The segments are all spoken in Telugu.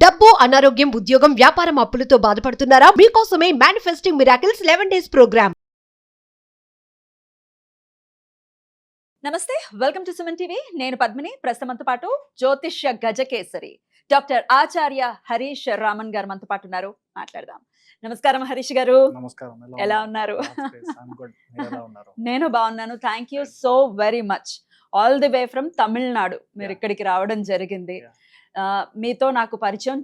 డబ్బు, అనారోగ్యం, ఉద్యోగం, వ్యాపారం అప్పులతో బాధపడుతున్నారా? మీకోసమే మేనిఫెస్టింగ్ మిరాకిల్స్ 11 days ప్రోగ్రామ్. నమస్తే, వెల్కమ్ టు సుమన్ టీవీ. నేను పద్మిని. ప్రస్తుతంతో పాటు జ్యోతిష్య గజకేసరి డాక్టర్ ఆచార్య హరీష్ రామన్ గారు మనతో పాటు ఉన్నారు. మాట్లాడదాం. నమస్కారం హరీష్ గారు. నమస్కారం. ఎలా ఉన్నారు? నేను బాగున్నాను. Thank you so very much. All the way from Tamil Nadu మీరు ఇక్కడికి రావడం జరిగింది. మీతో నాకు పరిచయం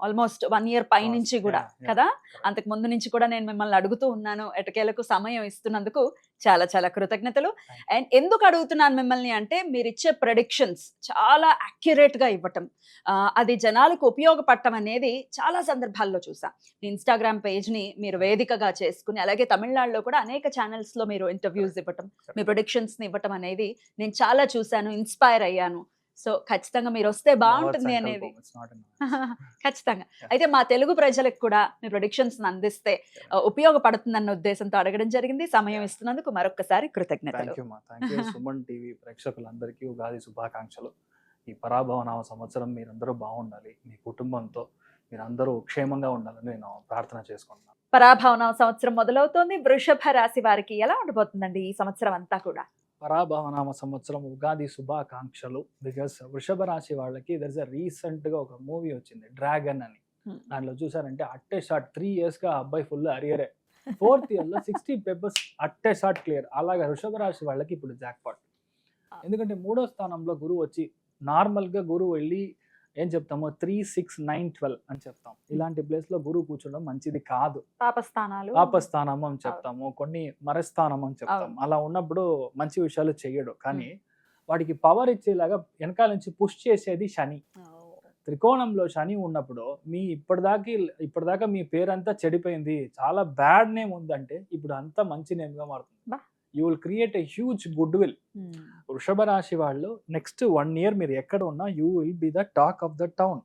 ఆల్మోస్ట్ 1 year పై నుంచి కూడా కదా. అంతకు ముందు నుంచి కూడా నేను మిమ్మల్ని అడుగుతూ ఉన్నాను. ఎటకేలకు సమయం ఇస్తున్నందుకు చాలా చాలా కృతజ్ఞతలు. అండ్ ఎందుకు అడుగుతున్నాను మిమ్మల్ని అంటే, మీరు ఇచ్చే ప్రెడిక్షన్స్ చాలా అక్యురేట్ గా ఇవ్వటం, అది జనాలకు ఉపయోగపడటం అనేది చాలా సందర్భాల్లో చూసా. మీ ఇన్స్టాగ్రామ్ పేజ్ ని మీరు వేదికగా చేసుకుని, అలాగే తమిళనాడులో కూడా అనేక ఛానల్స్ లో మీరు ఇంటర్వ్యూస్ ఇవ్వటం, మీ ప్రొడిక్షన్స్ ని ఇవ్వటం అనేది నేను చాలా చూశాను, ఇన్స్పైర్ అయ్యాను. సో ఖచ్చితంగా మీరు వస్తే బాగుంటుంది అనేది ఖచ్చితంగా. అయితే మా తెలుగు ప్రజలకు కూడా మీ ప్రొడిక్షన్స్ అందిస్తే ఉపయోగపడుతుందన్న ఉద్దేశంతో అడగడం జరిగింది. సమయం ఇస్తున్నందుకు మరొకసారి కృతజ్ఞతలు. సుమన్ టీవీ ప్రేక్షకులందరికీ ఉగాది శుభాకాంక్షలు. ఈ పరాభవనామ సంవత్సరం మీరందరూ బాగుండాలి, మీ కుటుంబంతో మీరందరూ క్షేమంగా ఉండాలని నేను ప్రార్థన చేసుకుంటున్నాను. పరాభవనామ సంవత్సరం మొదలవుతోంది. వృషభ రాశి వారికి ఎలా ఉండబోతుందండి ఈ సంవత్సరం అంతా కూడా? పరాభవనామ సంవత్సరం ఉగాది శుభాకాంక్షలు. బికాస్ వృషభ రాశి వాళ్ళకి రీసెంట్ గా ఒక మూవీ వచ్చింది, డ్రాగన్ అని. దాంట్లో చూసారంటే అట్టే షాట్ 3 years గా అబ్బాయి ఫుల్ అరియరే, 4th year లో 60 papers అట్టే షాట్ క్లియర్. అలాగా వృషభ రాశి వాళ్ళకి ఇప్పుడు జాక్పాట్. ఎందుకంటే 3వ స్థానంలో గురువు వచ్చి, నార్మల్ గా గురువు వెళ్ళి ఏం చెప్తాము, 3, 6, 9, 12 అని చెప్తాం. ఇలాంటి ప్లేస్ లో గురువు కూర్చోడం మంచిది కాదు. పాపస్థానం అని చెప్తాము, కొన్ని మరస్థానం అని చెప్తాం. అలా ఉన్నప్పుడు మంచి విషయాలు చెయ్యడు. కానీ వాడికి పవర్ ఇచ్చేలాగా వెనకాల నుంచి పుష్ చేసేది శని. త్రికోణంలో శని ఉన్నప్పుడు మీ ఇప్పటిదాకా మీ పేరంతా చెడిపోయింది, చాలా బ్యాడ్ నేమ్ ఉందంటే ఇప్పుడు అంతా మంచి నేమ్ గా మారుతుంది. You will create a huge good will. వృషభ రాశి వాళ్ళు నెక్స్ట్ 1 year మీరు ఎక్కడ ఉన్నా you will be the talk of the town.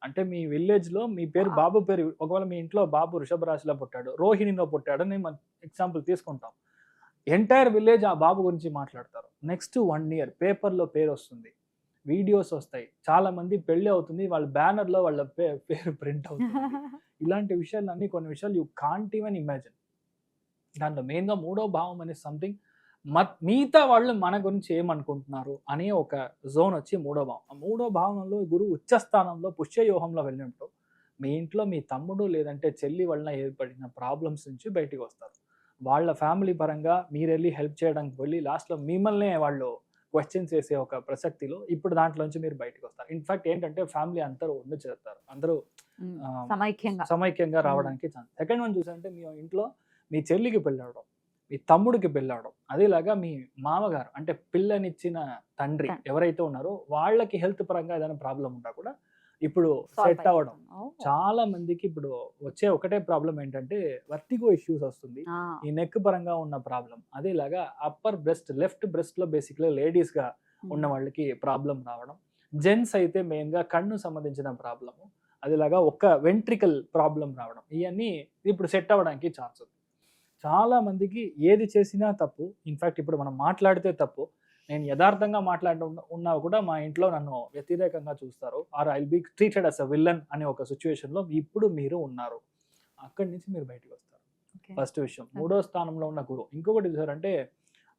అంటే మీ విలేజ్ లో మీ పేరు, బాబు పేరు, ఒకవేళ మీ ఇంట్లో బాబు వృషభ రాశిలో పుట్టాడు, రోహిణిలో పుట్టాడు అని మనం ఎగ్జాంపుల్ తీసుకుంటాం. ఎంటైర్ విలేజ్ ఆ బాబు గురించి మాట్లాడతారు. నెక్స్ట్ 1 year పేపర్లో పేరు వస్తుంది, వీడియోస్ వస్తాయి, చాలా మంది పెళ్లి అవుతుంది, వాళ్ళ బ్యానర్ లో వాళ్ళ పేరు ప్రింట్ అవుతుంది. ఇలాంటి విషయాలన్నీ, కొన్ని విషయాలు యూ కాంట్ ఈవెన్ ఇమాజిన్. దాంట్లో మెయిన్గా 3వ భావం అనే సంథింగ్, మిగతా వాళ్ళు మన గురించి ఏమనుకుంటున్నారు అనే ఒక జోన్ వచ్చి 3వ భావం. ఆ 3వ భావంలో గురువు ఉచ్చస్థానంలో పుష్యయోహంలో వెళ్ళినప్పుడు మీ ఇంట్లో మీ తమ్ముడు లేదంటే చెల్లి వలన ఏర్పడిన ప్రాబ్లమ్స్ నుంచి బయటికి వస్తారు. వాళ్ళ ఫ్యామిలీ పరంగా మీరు వెళ్ళి హెల్ప్ చేయడానికి వెళ్ళి లాస్ట్లో మిమ్మల్నే వాళ్ళు క్వశ్చన్స్ చేసే ఒక ప్రసక్తిలో ఇప్పుడు దాంట్లోంచి మీరు బయటకు వస్తారు. ఇన్ఫాక్ట్ ఏంటంటే ఫ్యామిలీ అందరూ ఉండి చేస్తారు, అందరూ సమైక్యంగా రావడానికి ఛాన్స్. సెకండ్ వన్ చూసారంటే, మీ ఇంట్లో మీ చెల్లికి పెళ్ళవడం, మీ తమ్ముడికి పెళ్ళవడం, అదేలాగా మీ మామగారు అంటే పిల్లనిచ్చిన తండ్రి ఎవరైతే ఉన్నారో వాళ్ళకి హెల్త్ పరంగా ఏదైనా ప్రాబ్లం ఉన్నా కూడా ఇప్పుడు సెట్ అవ్వడం. చాలా మందికి ఇప్పుడు వచ్చే ఒకటే ప్రాబ్లం ఏంటంటే వర్టిగో ఇష్యూస్ వస్తుంది, ఈ నెక్ పరంగా ఉన్న ప్రాబ్లం. అదేలాగా అప్పర్ బ్రెస్ట్, లెఫ్ట్ బ్రెస్ట్ లో బేసిక్లీ లేడీస్ గా ఉన్న వాళ్ళకి ప్రాబ్లం రావడం. జెంట్స్ అయితే మెయిన్ గా కన్ను సంబంధించిన ప్రాబ్లము, అదేలాగా ఒక వెంట్రికల్ ప్రాబ్లం రావడం. ఇవన్నీ ఇప్పుడు సెట్ అవ్వడానికి ఛాన్స్ ఉంది. చాలా మందికి ఏది చేసినా తప్పు. ఇన్ఫాక్ట్ ఇప్పుడు మనం మాట్లాడితే తప్పు, నేను యథార్థంగా ఉన్నా కూడా మా ఇంట్లో నన్ను వ్యతిరేకంగా చూస్తారు, or I will be treated as a villain అనే ఒక సిచ్యువేషన్లో ఇప్పుడు మీరు ఉన్నారు. అక్కడి నుంచి మీరు బయటకు వస్తారు. ఫస్ట్ విషయం. 3వ స్థానంలో ఉన్న గురువు. ఇంకొకటి చూసారంటే,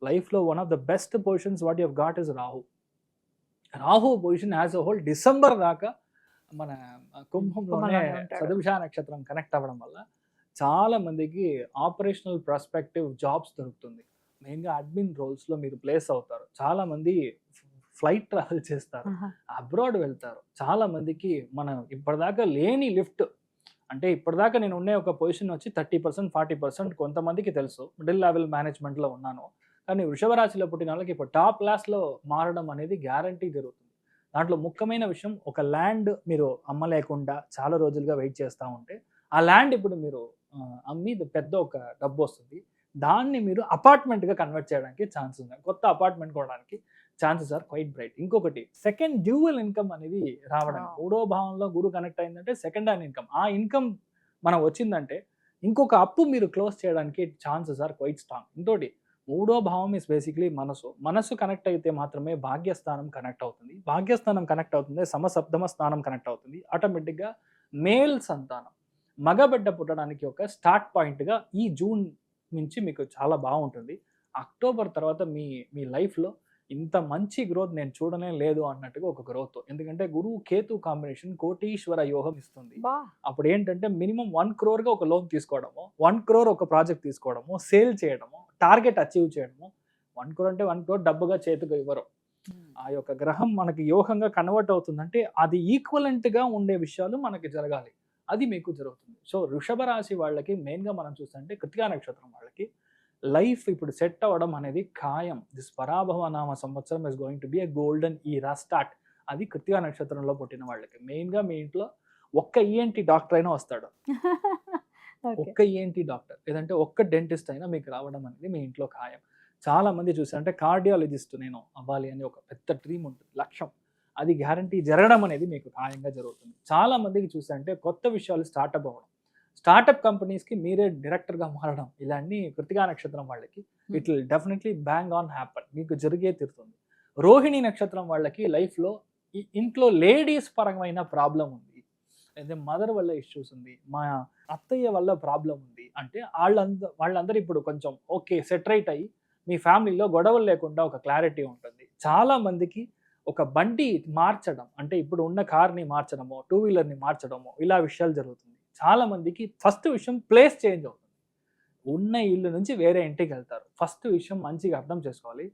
లైఫ్లో one of the best positions what you have got is Rahu. Rahu position as a whole December దాకా మన కుంభంలోనే సదుభిష నక్షత్రం కనెక్ట్ అవ్వడం వల్ల చాలా మందికి ఆపరేషనల్ ప్రాస్పెక్టివ్ జాబ్స్ దొరుకుతుంది. మెయిన్గా అడ్మిన్ రోల్స్లో మీరు ప్లేస్ అవుతారు. చాలా మంది ఫ్లైట్ ట్రావెల్ చేస్తారు, అబ్రాడ్ వెళ్తారు. చాలా మందికి మనం ఇప్పటిదాకా లేని లిఫ్ట్, అంటే ఇప్పటిదాకా నేను ఉండే ఒక పొజిషన్ వచ్చి 30%, 40% కొంతమందికి తెలుసు, మిడిల్ లెవెల్ మేనేజ్మెంట్లో ఉన్నాను. కానీ వృషభ రాశిలో పుట్టిన వాళ్ళకి ఇప్పుడు టాప్ క్లాస్లో మారడం అనేది గ్యారంటీ జరుగుతుంది. దాంట్లో ముఖ్యమైన విషయం, ఒక ల్యాండ్ మీరు అమ్మలేకుండా చాలా రోజులుగా వెయిట్ చేస్తూ ఉంటే ఆ ల్యాండ్ ఇప్పుడు మీరు అమ్మి పెద్ద ఒక డబ్బు వస్తుంది, దాన్ని మీరు అపార్ట్మెంట్గా కన్వర్ట్ చేయడానికి ఛాన్స్ ఉంది. కొత్త అపార్ట్మెంట్ కొనడానికి ఛాన్సెస్ ఆర్ క్వైట్ బ్రైట్. ఇంకొకటి, సెకండ్ డ్యూయల్ ఇన్కమ్ అనేది రావడం. 3వ భావంలో గురు కనెక్ట్ అయిందంటే సెకండ్ హ్యాండ్ ఇన్కమ్. ఆ ఇన్కమ్ మనం వచ్చిందంటే ఇంకొక అప్పు మీరు క్లోజ్ చేయడానికి ఛాన్సెస్ ఆర్ క్వైట్ స్ట్రాంగ్. ఇంకోటి, మూడో భావం ఇస్ బేసిక్లీ మనసు కనెక్ట్ అయితే మాత్రమే భాగ్యస్థానం కనెక్ట్ అవుతుంది. భాగ్యస్థానం కనెక్ట్ అవుతుంది, సమసప్తమ స్థానం కనెక్ట్ అవుతుంది. ఆటోమేటిక్గా మేల్ సంతానం, మగబిడ్డ పుట్టడానికి ఒక స్టార్ట్ పాయింట్గా ఈ జూన్ నుంచి మీకు చాలా బాగుంటుంది. అక్టోబర్ తర్వాత మీ మీ లైఫ్లో ఇంత మంచి గ్రోత్ నేను చూడనే లేదు అన్నట్టుగా ఒక గ్రోత్. ఎందుకంటే గురువు కేతు కాంబినేషన్ కోటీశ్వర యోగం ఇస్తుంది. అప్పుడు ఏంటంటే మినిమం 1 crore ఒక లోన్ తీసుకోవడము, 1 crore ఒక ప్రాజెక్ట్ తీసుకోవడము, సేల్ చేయడము, టార్గెట్ అచీవ్ చేయడము. 1 crore అంటే 1 crore డబ్బుగా చేతికి ఇవ్వరు. ఆ యొక్క గ్రహం మనకి యోగంగా కన్వర్ట్ అవుతుందంటే అది ఈక్వలెంట్గా ఉండే విషయాలు మనకి జరగాలి. అది మీకు జరుగుతుంది. సో వృషభ రాశి వాళ్ళకి మెయిన్గా మనం చూస్తుంటే కృతికా నక్షత్రం వాళ్ళకి లైఫ్ ఇప్పుడు సెట్ అవ్వడం అనేది ఖాయం. దిస్ పరాభవ నామ సంవత్సరం is going to be a golden era start. అది కృతికా నక్షత్రంలో పుట్టిన వాళ్ళకి. మెయిన్గా మీ ఇంట్లో ఒక్క ఈఎన్టీ డాక్టర్ అయినా వస్తాడు, ఒక్క ఈఎన్టీ డాక్టర్ లేదంటే ఒక్క డెంటిస్ట్ అయినా మీకు రావడం అనేది మీ ఇంట్లో ఖాయం. చాలా మంది చూసారంటే కార్డియాలజిస్ట్ నేను అవ్వాలి అని ఒక పెద్ద డ్రీమ్ ఉంటుంది, లక్ష్యం. అది గ్యారంటీ జరగడం అనేది మీకు ఖాయంగా జరుగుతుంది. చాలా మందికి చూసారంటే కొత్త విషయాలు స్టార్ట్అప్ అవ్వడం, స్టార్టప్ కంపెనీస్కి మీరే డైరెక్టర్గా మారడం, ఇలాంటి కృతికా నక్షత్రం వాళ్ళకి it will definitely bang on happen, మీకు జరిగే తీరుతుంది. రోహిణి నక్షత్రం వాళ్ళకి లైఫ్లో ఇంట్లో లేడీస్ పరమైన ప్రాబ్లం ఉంది, లేదా మదర్ వల్ల ఇష్యూస్ ఉంది, మా అత్తయ్య వల్ల ప్రాబ్లం ఉంది అంటే వాళ్ళందరూ ఇప్పుడు కొంచెం ఓకే సెటరైట్ అయ్యి మీ ఫ్యామిలీలో గొడవలు లేకుండా ఒక క్లారిటీ ఉంటుంది. చాలా మందికి ఒక బండి మార్చడం అంటే ఇప్పుడు ఉన్న కార్ని మార్చడమో, 2-wheelerని మార్చడమో, ఇలా విషయాలు జరుగుతుంది. చాలా మందికి ఫస్ట్ విషయం ప్లేస్ చేంజ్ అవుతుంది, ఉన్న ఇల్లు నుంచి వేరే ఇంటికి వెళ్తారు. ఫస్ట్ విషయం మంచిగా అర్థం చేసుకోవాలి.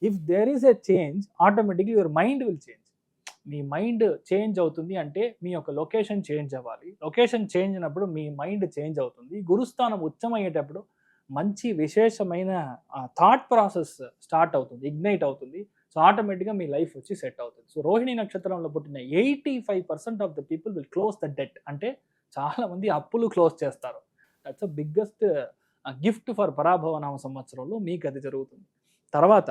If there is a change automatically your mind will change. మీ మైండ్ చేంజ్ అవుతుంది అంటే మీ యొక్క లొకేషన్ చేంజ్ అవ్వాలి. లొకేషన్ చేంజ్ అయినప్పుడు మీ మైండ్ చేంజ్ అవుతుంది. గురుస్థానం ఉచ్చమయ్యేటప్పుడు మంచి విశేషమైన థాట్ ప్రాసెస్ స్టార్ట్ అవుతుంది, ఇగ్నైట్ అవుతుంది. సో ఆటోమేటిక్గా మీ లైఫ్ వచ్చి సెట్ అవుతుంది. సో రోహిణి నక్షత్రంలో పుట్టిన 85% of the people will close the debt. అంటే చాలా మంది అప్పులు క్లోజ్ చేస్తారు. That's a biggest gift for Parabhava నామ సంవత్సరంలో మీకు అది జరుగుతుంది. తర్వాత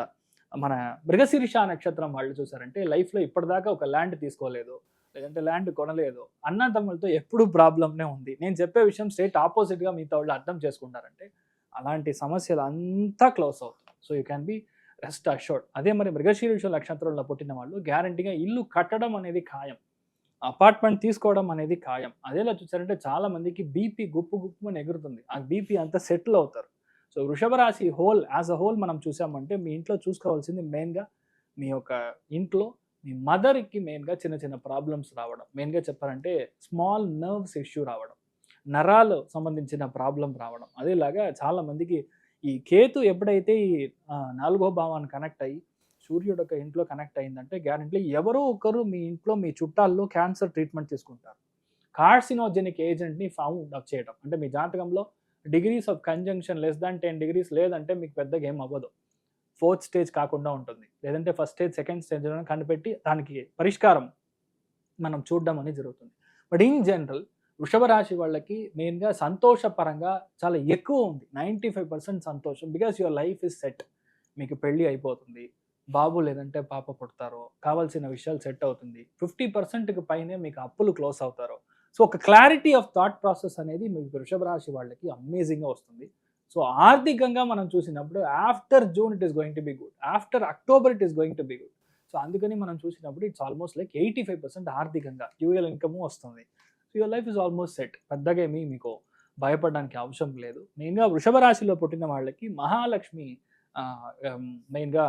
మన మృగశీర్ష నక్షత్రం వాళ్ళు చూసారంటే లైఫ్లో ఇప్పటిదాకా ఒక ల్యాండ్ తీసుకోలేదు, లేదంటే ల్యాండ్ కొనలేదు, అన్నదమ్ములతో ఎప్పుడు ప్రాబ్లమ్నే ఉంది. నేను చెప్పే విషయం స్ట్రేట్ ఆపోజిట్గా మీతో వాళ్ళు అర్థం చేసుకుంటారంటే అలాంటి సమస్యలు అంతా క్లోజ్ అవుతుంది. So you can be rest assured. అదే మరి మృగశీర్ష నక్షత్రంలో పుట్టిన వాళ్ళు గ్యారంటీగా ఇల్లు కట్టడం అనేది ఖాయం, అపార్ట్మెంట్ తీసుకోవడం అనేది ఖాయం. అదేలా చూసారంటే చాలా మందికి బీపీ గుప్పుని ఎగురుతుంది, ఆ బీపీ అంతా సెటిల్ అవుతారు. సో వృషభ రాశి యాజ్ అ హోల్ మనం చూసామంటే మీ ఇంట్లో చూసుకోవాల్సింది మెయిన్గా మీ యొక్క ఇంట్లో మీ మదర్కి మెయిన్గా చిన్న చిన్న ప్రాబ్లమ్స్ రావడం, మెయిన్గా చెప్పాలంటే స్మాల్ నర్వ్స్ ఇష్యూ రావడం, నరాలు సంబంధించిన ప్రాబ్లం రావడం. అదేలాగా చాలా మందికి ఈ కేతు ఎప్పుడైతే ఈ 4వ భావాన్ని కనెక్ట్ అయ్యి సూర్యుడు ఒక ఇంట్లో కనెక్ట్ అయిందంటే గ్యారెంటీ ఎవరో ఒకరు మీ ఇంట్లో మీ చుట్టాల్లో క్యాన్సర్ ట్రీట్మెంట్ తీసుకుంటారు. కార్సినోజెనిక్ ఏజెంట్ని ఫౌండ్ అప్ చేయడం అంటే మీ జాతకంలో డిగ్రీస్ ఆఫ్ కంజంక్షన్ <10 degrees లేదంటే మీకు పెద్దగా ఏం అవ్వదు, 4th stage కాకుండా ఉంటుంది, లేదంటే 1st stage 2nd stage కనిపెట్టి దానికి పరిష్కారం మనం చూడడం అనేది జరుగుతుంది. బట్ ఇన్ జనరల్ వృషభ రాశి వాళ్ళకి మెయిన్గా సంతోషపరంగా చాలా ఎక్కువ ఉంది, 95% సంతోషం. Because your life is set. మీకు పెళ్ళి అయిపోతుంది, బాబు లేదంటే పాప పుడతారో, కావాల్సిన విషయాలు సెట్ అవుతుంది, 50%కి పైనే మీకు అప్పులు క్లోజ్ అవుతారు. సో ఒక క్లారిటీ ఆఫ్ థాట్ ప్రాసెస్ అనేది మీకు వృషభ రాశి వాళ్ళకి అమేజింగ్గా వస్తుంది. సో ఆర్థికంగా మనం చూసినప్పుడు after June it is going to be good, after October it is going to be good. So అందుకని మనం చూసినప్పుడు ఇట్స్ ఆల్మోస్ట్ లైక్ 85% ఆర్థికంగా డ్యూయల్ ఇన్కమ్ వస్తుంది. So your life is almost set. పెద్దగా ఏమీ మీకు భయపడడానికి అవసరం లేదు. మెయిన్గా వృషభ రాశిలో పుట్టిన వాళ్ళకి మహాలక్ష్మి మెయిన్గా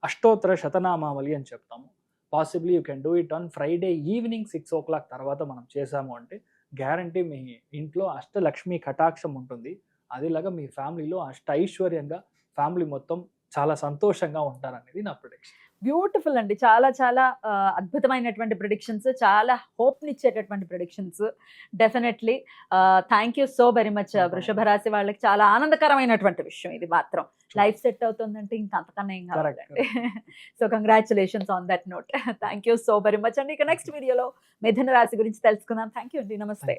అష్టోత్తర శతనామావళి అని చెప్తాము. Possibly you can do it on Friday evening 6 o'clock తర్వాత మనం చేసాము అంటే గ్యారంటీ మీ ఇంట్లో అష్టలక్ష్మి కటాక్షం ఉంటుంది. అదేలాగా మీ ఫ్యామిలీలో అష్ట ఐశ్వర్యంగా ఫ్యామిలీ మొత్తం చాలా సంతోషంగా ఉంటారనేది నా ప్రిడిక్షన్. బ్యూటిఫుల్ అండి, చాలా చాలా అద్భుతమైనటువంటి ప్రిడిక్షన్స్, చాలా హోప్ని ఇచ్చేటటువంటి predictions. Definitely thank you so very much. వృషభ రాశి వాళ్ళకి చాలా ఆనందకరమైనటువంటి విషయం ఇది మాత్రం. లైఫ్ సెట్ అవుతుందంటే ఇంకా అంతకన్నా ఏం కావాలండి. So congratulations on that note. Thank you so very much అండి. ఇక నెక్స్ట్ వీడియోలో మిథున రాశి గురించి తెలుసుకుందాం. థ్యాంక్ యూ అండి, నమస్తే.